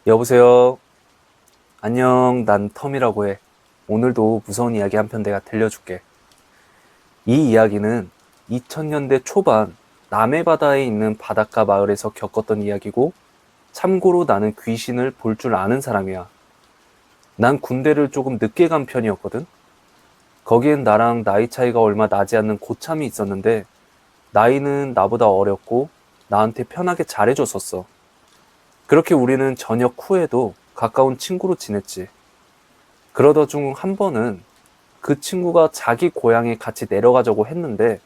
여보세요. 안녕, 난 텀이라고 해. 오늘도 무서운 이야기 한 편 내가 들려줄게. 이 이야기는 2000년대 초반 남해바다에 있는 바닷가 마을에서 겪었던 이야기고, 참고로 나는 귀신을 볼 줄 아는 사람이야. 난 군대를 조금 늦게 간 편이었거든. 거기엔 나랑 나이 차이가 얼마 나지 않는 고참이 있었는데, 나이는 나보다 어렸고 나한테 편하게 잘해줬었어. 그렇게 우리는 저녁 후에도 가까운 친구로 지냈지. 그러던 중 한 번은 그 친구가 자기 고향에 같이 내려가자고 했는데,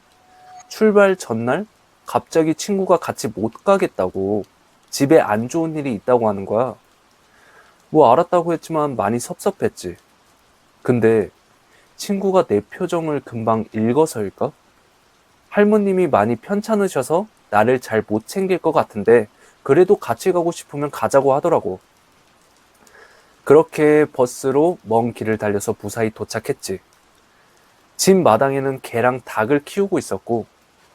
출발 전날 갑자기 친구가 같이 못 가겠다고, 집에 안 좋은 일이 있다고 하는 거야. 뭐 알았다고 했지만 많이 섭섭했지. 근데 친구가 내 표정을 금방 읽어서일까? 할머님이 많이 편찮으셔서 나를 잘 못 챙길 것 같은데, 그래도 같이 가고 싶으면 가자고 하더라고. 그렇게 버스로 먼 길을 달려서 무사히 도착했지. 집 마당에는 개랑 닭을 키우고 있었고,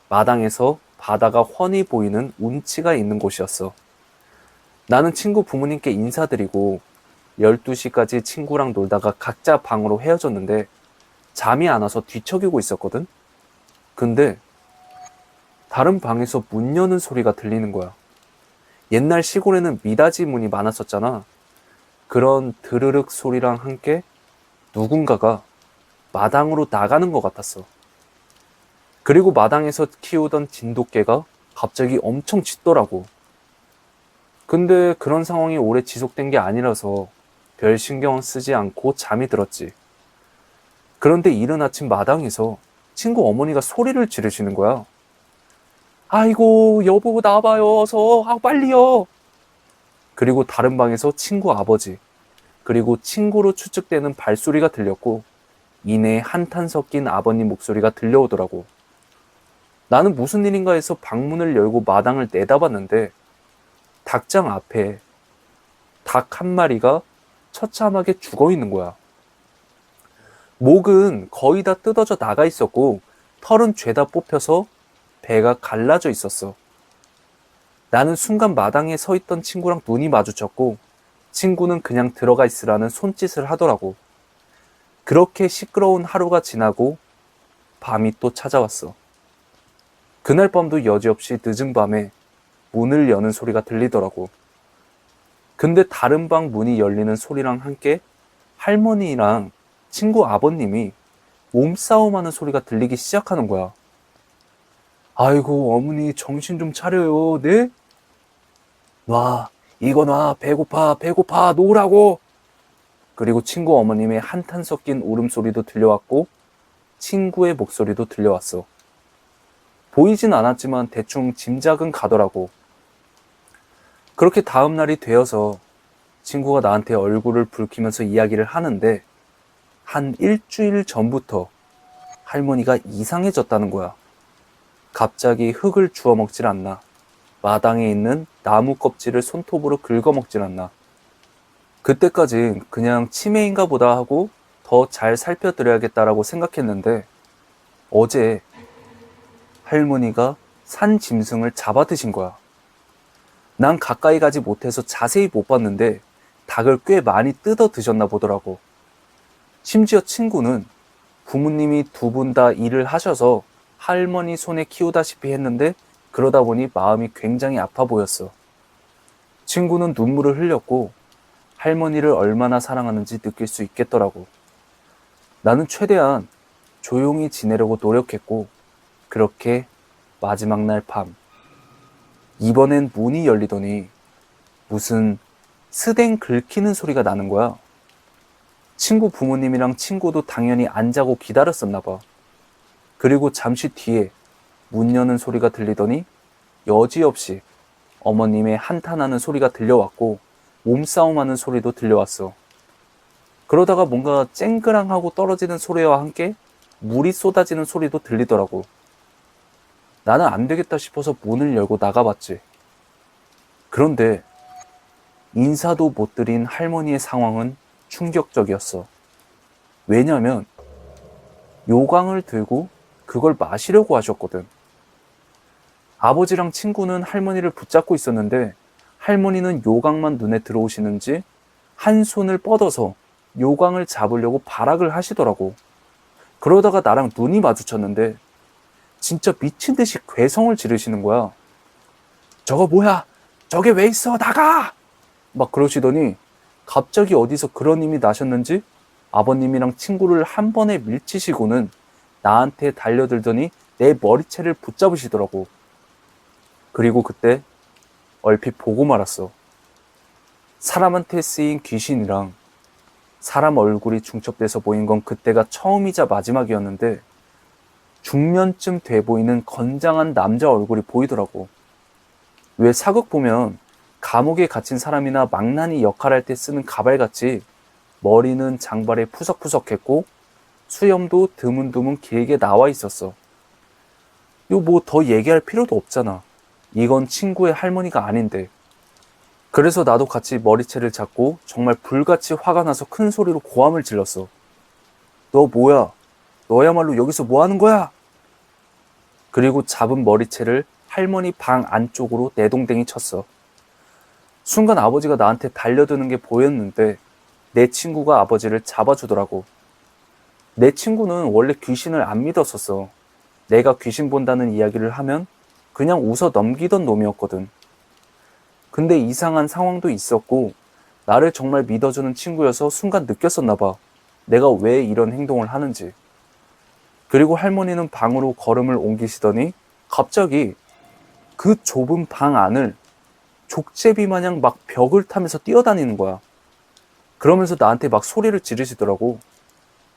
마당에서 바다가 훤히 보이는 운치가 있는 곳이었어. 나는 친구 부모님께 인사드리고 12시까지 친구랑 놀다가 각자 방으로 헤어졌는데, 잠이 안 와서 뒤척이고 있었거든? 근데 다른 방에서 문 여는 소리가 들리는 거야. 옛날 시골에는 미닫이 문이 많았었잖아. 그런 드르륵 소리랑 함께 누군가가 마당으로 나가는 것 같았어. 그리고 마당에서 키우던 진돗개가 갑자기 엄청 짖더라고. 근데 그런 상황이 오래 지속된 게 아니라서 별 신경 쓰지 않고 잠이 들었지. 그런데 이른 아침 마당에서 친구 어머니가 소리를 지르시는 거야. 아이고, 여보 나와봐요, 어서. 아, 빨리요. 그리고 다른 방에서 친구 아버지, 그리고 친구로 추측되는 발소리가 들렸고, 이내 한탄 섞인 아버님 목소리가 들려오더라고. 나는 무슨 일인가 해서 방문을 열고 마당을 내다봤는데, 닭장 앞에 닭 한 마리가 처참하게 죽어 있는 거야. 목은 거의 다 뜯어져 나가 있었고, 털은 죄다 뽑혀서 배가 갈라져 있었어. 나는 순간 마당에 서 있던 친구랑 눈이 마주쳤고, 친구는 그냥 들어가 있으라는 손짓을 하더라고. 그렇게 시끄러운 하루가 지나고 밤이 또 찾아왔어. 그날 밤도 여지없이 늦은 밤에 문을 여는 소리가 들리더라고. 근데 다른 방 문이 열리는 소리랑 함께 할머니랑 친구 아버님이 몸싸움하는 소리가 들리기 시작하는 거야. 아이고, 어머니 정신 좀 차려요, 네? 놔, 이거 놔, 배고파, 배고파, 놓으라고! 그리고 친구 어머님의 한탄 섞인 울음소리도 들려왔고, 친구의 목소리도 들려왔어. 보이진 않았지만 대충 짐작은 가더라고. 그렇게 다음 날이 되어서 친구가 나한테 얼굴을 붉히면서 이야기를 하는데, 한 일주일 전부터 할머니가 이상해졌다는 거야. 갑자기 흙을 주워 먹질 않나. 마당에 있는 나무 껍질을 손톱으로 긁어 먹질 않나. 그때까진 그냥 치매인가 보다 하고 더 잘 살펴드려야겠다라고 생각했는데, 어제 할머니가 산 짐승을 잡아 드신 거야. 난 가까이 가지 못해서 자세히 못 봤는데 닭을 꽤 많이 뜯어 드셨나 보더라고. 심지어 친구는 부모님이 두 분 다 일을 하셔서 할머니 손에 키우다시피 했는데, 그러다 보니 마음이 굉장히 아파 보였어. 친구는 눈물을 흘렸고 할머니를 얼마나 사랑하는지 느낄 수 있겠더라고. 나는 최대한 조용히 지내려고 노력했고, 그렇게 마지막 날 밤, 이번엔 문이 열리더니 무슨 스댕 긁히는 소리가 나는 거야. 친구 부모님이랑 친구도 당연히 안 자고 기다렸었나 봐. 그리고 잠시 뒤에 문 여는 소리가 들리더니 여지없이 어머님의 한탄하는 소리가 들려왔고, 몸싸움하는 소리도 들려왔어. 그러다가 뭔가 쨍그랑하고 떨어지는 소리와 함께 물이 쏟아지는 소리도 들리더라고. 나는 안 되겠다 싶어서 문을 열고 나가봤지. 그런데 인사도 못 드린 할머니의 상황은 충격적이었어. 왜냐면 요강을 들고 그걸 마시려고 하셨거든. 아버지랑 친구는 할머니를 붙잡고 있었는데, 할머니는 요강만 눈에 들어오시는지 한 손을 뻗어서 요강을 잡으려고 발악을 하시더라고. 그러다가 나랑 눈이 마주쳤는데 진짜 미친 듯이 괴성을 지르시는 거야. 저거 뭐야? 저게 왜 있어? 나가! 막 그러시더니 갑자기 어디서 그런 힘이 나셨는지 아버님이랑 친구를 한 번에 밀치시고는 나한테 달려들더니 내 머리채를 붙잡으시더라고. 그리고 그때 얼핏 보고 말았어. 사람한테 쓰인 귀신이랑 사람 얼굴이 중첩돼서 보인 건 그때가 처음이자 마지막이었는데 중년쯤 돼 보이는 건장한 남자 얼굴이 보이더라고. 왜 사극 보면 감옥에 gat힌 사람이나 망나니 역할할 때 쓰는 가발같이 머리는 장발에 푸석푸석했고 수염도 드문드문 길게 나와 있었어. 이거 뭐 더 얘기할 필요도 없잖아. 이건 친구의 할머니가 아닌데. 그래서 나도 같이 머리채를 잡고 정말 불같이 화가 나서 큰 소리로 고함을 질렀어. 너 뭐야? 너야말로 여기서 뭐 하는 거야? 그리고 잡은 머리채를 할머니 방 안쪽으로 내동댕이 쳤어. 순간 아버지가 나한테 달려드는 게 보였는데 내 친구가 아버지를 잡아주더라고. 내 친구는 원래 귀신을 안 믿었었어. 내가 귀신 본다는 이야기를 하면 그냥 웃어 넘기던 놈이었거든. 근데 이상한 상황도 있었고 나를 정말 믿어주는 친구여서 순간 느꼈었나 봐. 내가 왜 이런 행동을 하는지. 그리고 할머니는 방으로 걸음을 옮기시더니 갑자기 그 좁은 방 안을 족제비 마냥 막 벽을 타면서 뛰어다니는 거야. 그러면서 나한테 막 소리를 지르시더라고.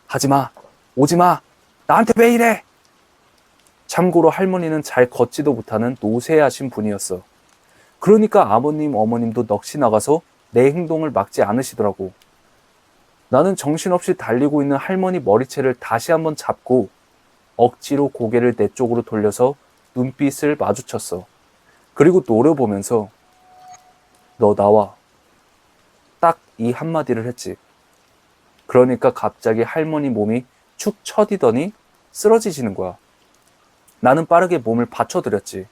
하지마, 오지마, 나한테 왜 이래? 참고로 할머니는 잘 걷지도 못하는 노쇠하신 분이었어. 그러니까 아버님, 어머님도 넋이 나가서 내 행동을 막지 않으시더라고. 나는 정신없이 달리고 있는 할머니 머리채를 다시 한번 잡고 억지로 고개를 내 쪽으로 돌려서 눈빛을 마주쳤어. 그리고 노려보면서 너 나와. 딱 이 한마디를 했지. 그러니까 갑자기 할머니 몸이 축 처지더니 쓰러지시는 거야. 나는 빠르게 몸을 받쳐드렸지.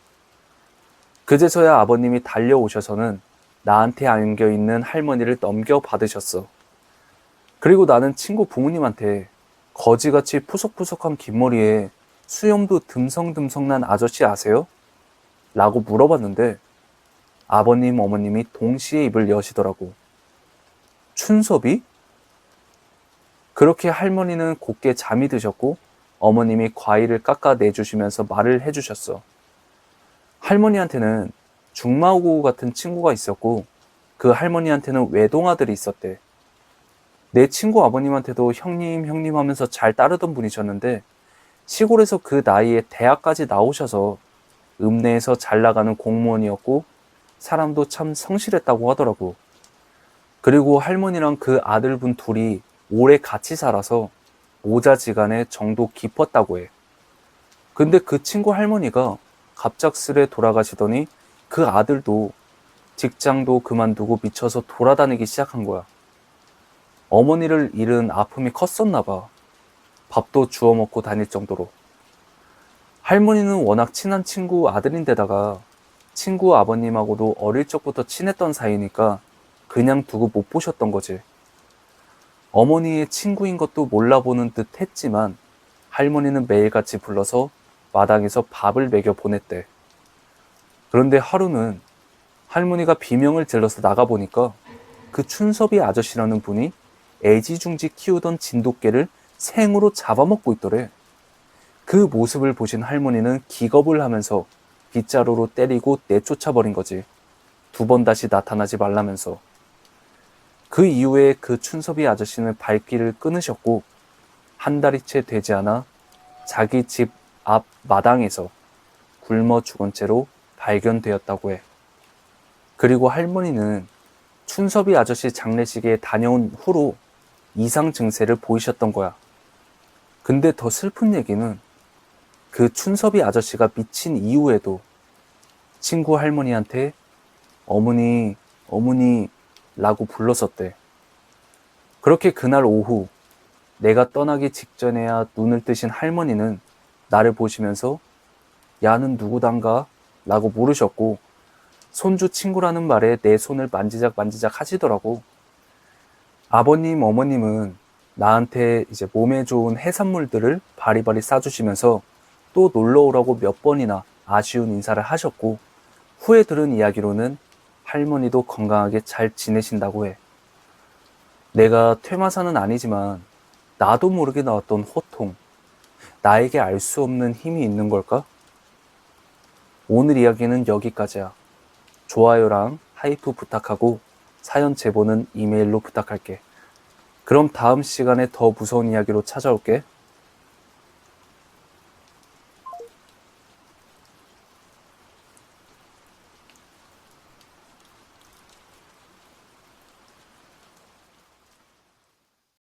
그제서야 아버님이 달려오셔서는 나한테 안겨있는 할머니를 넘겨받으셨어. 그리고 나는 친구 부모님한테 거지같이 푸석푸석한 긴 머리에 수염도 듬성듬성 난 아저씨 아세요? 라고 물어봤는데 아버님, 어머님이 동시에 입을 여시더라고. 춘섭이? 그렇게 할머니는 곧게 잠이 드셨고 어머님이 과일을 깎아 내주시면서 말을 해주셨어. 할머니한테는 중마고 같은 친구가 있었고 그 할머니한테는 외동아들이 있었대. 내 친구 아버님한테도 형님 형님 하면서 잘 따르던 분이셨는데 시골에서 그 나이에 대학까지 나오셔서 읍내에서 잘 나가는 공무원이었고 사람도 참 성실했다고 하더라고. 그리고 할머니랑 그 아들분 둘이 오래 같이 살아서 모자지간에 정도 깊었다고 해. 근데 그 친구 할머니가 갑작스레 돌아가시더니 그 아들도 직장도 그만두고 미쳐서 돌아다니기 시작한 거야. 어머니를 잃은 아픔이 컸었나 봐. 밥도 주워 먹고 다닐 정도로. 할머니는 워낙 친한 친구 아들인데다가 친구 아버님하고도 어릴 적부터 친했던 사이니까 그냥 두고 못 보셨던 거지. 어머니의 친구인 것도 몰라보는 듯 했지만 할머니는 매일같이 불러서 마당에서 밥을 먹여 보냈대. 그런데 하루는 할머니가 비명을 질러서 나가보니까 그 춘섭이 아저씨라는 분이 애지중지 키우던 진돗개를 생으로 잡아먹고 있더래. 그 모습을 보신 할머니는 기겁을 하면서 빗자루로 때리고 내쫓아버린 거지. 2번 다시 나타나지 말라면서. 그 이후에 그 춘섭이 아저씨는 발길을 끊으셨고 한 달이 채 되지 않아 자기 집 앞 마당에서 굶어 죽은 채로 발견되었다고 해. 그리고 할머니는 춘섭이 아저씨 장례식에 다녀온 후로 이상 증세를 보이셨던 거야. 근데 더 슬픈 얘기는 그 춘섭이 아저씨가 미친 이후에도 친구 할머니한테 어머니, 어머니 라고 불렀었대. 그렇게 그날 오후 내가 떠나기 직전에야 눈을 뜨신 할머니는 나를 보시면서 야는 누구단가? 라고 물으셨고 손주 친구라는 말에 내 손을 만지작 하시더라고. 아버님, 어머님은 나한테 이제 몸에 좋은 해산물들을 바리바리 싸주시면서 또 놀러 오라고 몇 번이나 아쉬운 인사를 하셨고, 후에 들은 이야기로는 할머니도 건강하게 잘 지내신다고 해. 내가 퇴마사는 아니지만 나도 모르게 나왔던 호통, 나에게 알 수 없는 힘이 있는 걸까? 오늘 이야기는 여기까지야. 좋아요랑 하이프 부탁하고 사연 제보는 이메일로 부탁할게. 그럼 다음 시간에 더 무서운 이야기로 찾아올게.